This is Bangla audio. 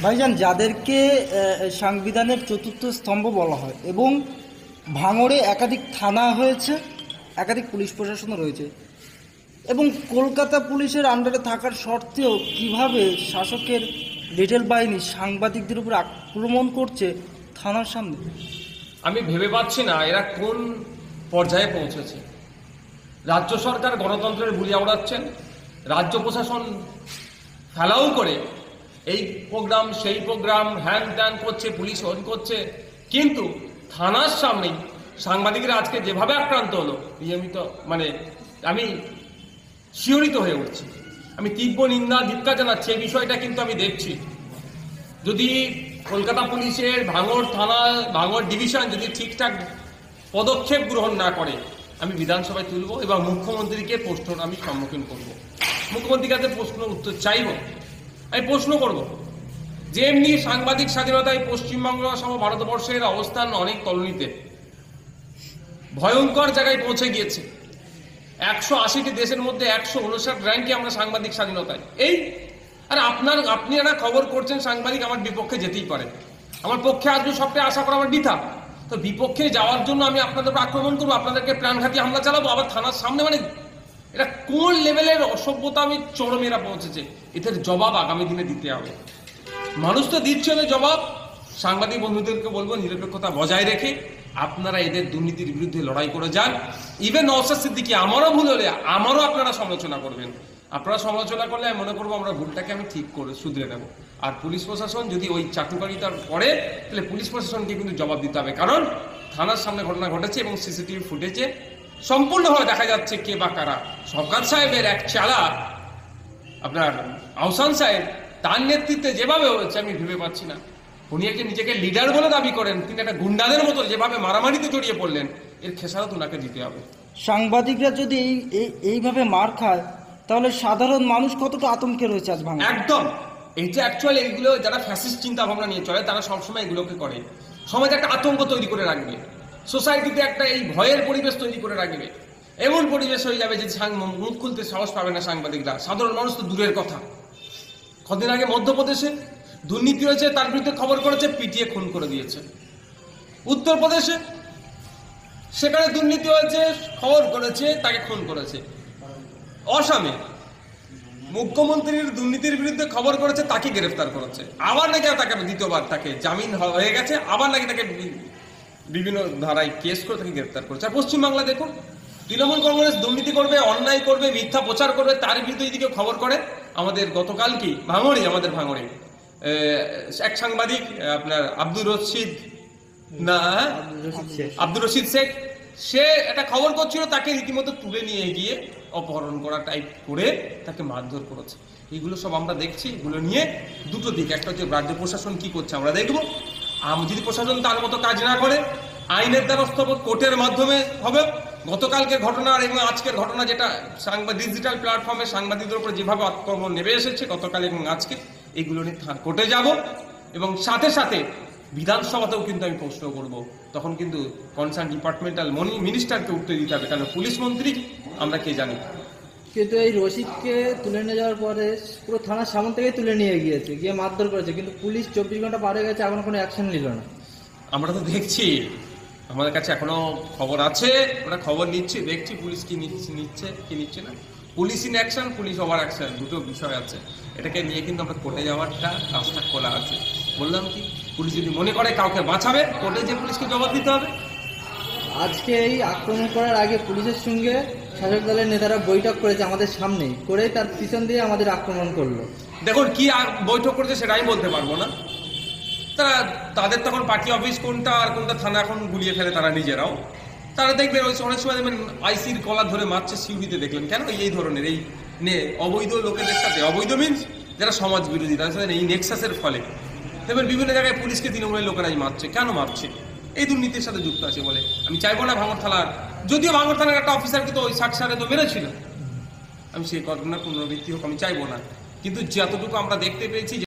ভাইজান, যাদেরকে সংবিধানের চতুর্থ স্তম্ভ বলা হয় এবং ভাঙড়ে একাধিক থানা হয়েছে, একাধিক পুলিশ প্রশাসনও রয়েছে, এবং কলকাতা পুলিশের আন্ডারে থাকার সত্ত্বেও কিভাবে শাসকের রিটেল বাহিনী সাংবাদিকদের উপর আক্রমণ করছে থানার সামনে, আমি ভেবে পাচ্ছি না এরা কোন পর্যায়ে পৌঁছেছে। রাজ্য সরকার গণতন্ত্রের বুলিয়া উড়াচ্ছেন, রাজ্য প্রশাসন ফেলাও করে এই প্রোগ্রাম সেই প্রোগ্রাম হ্যান ত্যান করছে, পুলিশ অন করছে, কিন্তু থানার সামনেই সাংবাদিকরা আজকে যেভাবে আক্রান্ত হলো, নিয়মিত আমি শিহরিত হয়ে উঠছি। আমি তীব্র নিন্দা ধিক্কার জানাচ্ছি। এই বিষয়টা কিন্তু আমি দেখছি, যদি কলকাতা পুলিশের ভাঙড় থানা ভাঙড় ডিভিশন যদি ঠিকঠাক পদক্ষেপ গ্রহণ না করে, আমি বিধানসভায় তুলব এবং মুখ্যমন্ত্রীকে প্রশ্ন আমি সম্মুখীন করব। মুখ্যমন্ত্রীর কাছে প্রশ্ন উত্তর চাইব। আমি প্রশ্ন করব যে এমনি সাংবাদিক স্বাধীনতায় পশ্চিমবঙ্গ সহ ভারতবর্ষের অবস্থান অনেক তলনিতে, ভয়ঙ্কর জায়গায় পৌঁছে গিয়েছে। 180টি দেশের মধ্যে 159 র্যাঙ্কে আমরা সাংবাদিক স্বাধীনতায়। আর আপনারা খবর করছেন সাংবাদিক আমার বিপক্ষে যেতেই পারে, আমার পক্ষে আসবে সবটাই আশা করা আমার বৃথা। তো বিপক্ষে যাওয়ার জন্য আমি আপনাদের আক্রমণ করবো, আপনাদেরকে প্রাণঘাতী হামলা চালাবো আবার থানার সামনে। এটা কোন লেভেলের অসভ্যতা আমি চরমেরা পৌঁছেছে। এদের জবাব আগামী দিনে দিতে হবে। মানুষ তো দিচ্ছে না জবাব। সাংবাদিক বন্ধুদেরকে বলবো নিরপেক্ষতা বজায় রেখে আপনারা এদের দুর্নীতির বিরুদ্ধে লড়াই করে যান। ইভেন নওশাদ সিদ্দিকী আমারও ভুল হলে আমারও আপনারা সমালোচনা করবেন। আপনারা সমালোচনা করলে আমি মনে করবো আমরা ভুলটাকে আমি ঠিক করে শুধরে নেব। আর পুলিশ প্রশাসন যদি ওই চাটুকারিতা করে, তাহলে পুলিশ প্রশাসনকে কিন্তু জবাব দিতে হবে। কারণ থানার সামনে ঘটনা ঘটেছে এবং সিসিটিভি ফুটেজে সম্পূর্ণভাবে দেখা যাচ্ছে কে বা কারা। শওকত সাহেবের এক চালা আপনার আহসান সাহেব, তার নেতৃত্বে যেভাবে হয়েছে আমি ভেবে পাচ্ছি না। উনি একজন নিজেকে লিডার বলে দাবি করেন, তিনি একটা গুন্ডাদের মতো যেভাবে মারামারিতে জড়িয়ে পড়লেন, এর খেসারত ওনাকে দিতে হবে। সাংবাদিকরা যদি এইভাবে মার খায়, তাহলে সাধারণ মানুষ কতটা আতঙ্কে রয়েছে আজ ভাঙড়ে। একদম। এইটা অ্যাকচুয়ালি এইগুলো যারা ফ্যাসিস্ট চিন্তা ভাবনা নিয়ে চলে, তারা সবসময় এগুলোকে করে। সমাজে একটা আতঙ্ক তৈরি করে রাখবে, সোসাইটিতে একটা এই ভয়ের পরিবেশ তৈরি করে রাখবে। এমন পরিবেশ হয়ে যাবে যে মুখ খুলতে সাহস পাবে না সাংবাদিকরা। সাধারণ মানুষ তো দূরের কথা। কদিন আগে মধ্যপ্রদেশে দুর্নীতি হয়েছে, তার বিরুদ্ধে খবর করেছে, পিটিয়ে খুন করে দিয়েছে। উত্তরপ্রদেশে সেখানে দুর্নীতি হয়েছে, খবর করেছে, তাকে খুন করেছে। অসমে মুখ্যমন্ত্রীর দুর্নীতির বিরুদ্ধে খবর করেছে, তাকে গ্রেফতার করেছে। আবার নাকি তাকে দ্বিতীয়বার তাকে জামিন হয়ে গেছে, আবার নাকি তাকে বিভিন্ন ধারায় কেস করে তাকে গ্রেফতার করেছে। আর পশ্চিমবাংলা দেখুন, তৃণমূল কংগ্রেস দুর্নীতি করবে, অন্যায় করবে, মিথ্যা প্রচার করবে, তার বিরুদ্ধে এদিকে খবর করে। আমাদের গতকাল কি আমাদের ভাঙড়ে এক সাংবাদিক আপনার আব্দুর রশিদ শেখ, সে একটা খবর করছিল, তাকে রীতিমতো তুলে নিয়ে গিয়ে অপহরণ করা টাইপ করে তাকে মারধর করেছে। এইগুলো সব আমরা দেখছি। এগুলো নিয়ে দুটো দিক, একটা হচ্ছে রাজ্য প্রশাসন কি করছে আমরা দেখবো। যদি প্রশাসন তার মতো কাজ না করে, আইনের দ্বারস্থ কোর্টের মাধ্যমে হবে। গতকালকের ঘটনা এবং আজকের ঘটনা, যেটা ডিজিটাল প্ল্যাটফর্মে সাংবাদিকদের উপর যেভাবে আক্রমণ নেমে এসেছে গতকাল এবং আজকে, এগুলো নিয়ে কোর্টে যাব এবং সাথে সাথে বিধানসভাতেও কিন্তু আমি প্রশ্ন করব। তখন কিন্তু কনসার্ন ডিপার্টমেন্টাল মিনিস্টারকে উত্তর দিতে হবে, কারণ পুলিশ মন্ত্রী আমরা কে জানি। কিন্তু এই রশিদকে তুলে নিয়ে যাওয়ার পরে পুরো থানার সামনে থেকেই তুলে নিয়ে গিয়েছে, গিয়ে মারধর করেছে, কিন্তু পুলিশ 24 ঘন্টা পার হয়ে গেছে, এখনো কোনো অ্যাকশন নিল না। আমরা তো দেখছি, আমাদের কাছে এখনো খবর আছে, আমরা খবর নিচ্ছি, দেখছি পুলিশ কি নিচ্ছে কি নিচ্ছে না। Police in action, police over action, দুটো বিষয় আছে। এটাকে নিয়ে কিন্তু আমরা কোর্টে যাওয়ারটা রাস্তা খোলা আছে। বললাম কি, পুলিশ যদি মনে করে কাউকে বাঁচাবে, কোর্টে যে পুলিশকে জবাব দিতে হবে। আজকে এই আক্রমণ করার আগে পুলিশের সঙ্গে শাসক দলের নেতারা বৈঠক করেছে আমাদের সামনেই, করেই তার পিছন দিয়ে আমাদের আক্রমণ করলো। দেখুন কি বৈঠক করেছে সেটা আমি বলতে পারবো না। তাদের তখন পার্টি অফিস কোনটা আর কোনটা থানা এখন গুলিয়ে ফেলে তারা নিজেরাও। তারা দেখবেন অনেক সময় দেখবেন আইসির কলার ধরে মারছে, সিউড়িতে দেখলেন কেন এই ধরনের এই অবৈধ লোকেদের সাথে, অবৈধ মিনস যারা সমাজ বিরোধী, তাদের সাথে এই নেক্সাসের ফলে দেখবেন বিভিন্ন জায়গায় পুলিশকে তৃণমূলের লোকেরাই মারছে। কেন মারছে? এই দুর্নীতির সাথে যুক্ত আছে বলে। আমি চাইবো না ভাঙড় থানার, যদিও ভাঙড় থানার একটা অফিসারকে তো ওই 60 সালে তো মেরেছিল, আমি সেই ঘটনার পুনরাবৃত্তি হোক আমি চাইবো না। কিন্তু যতটুকু আমরা দেখতে পেয়েছি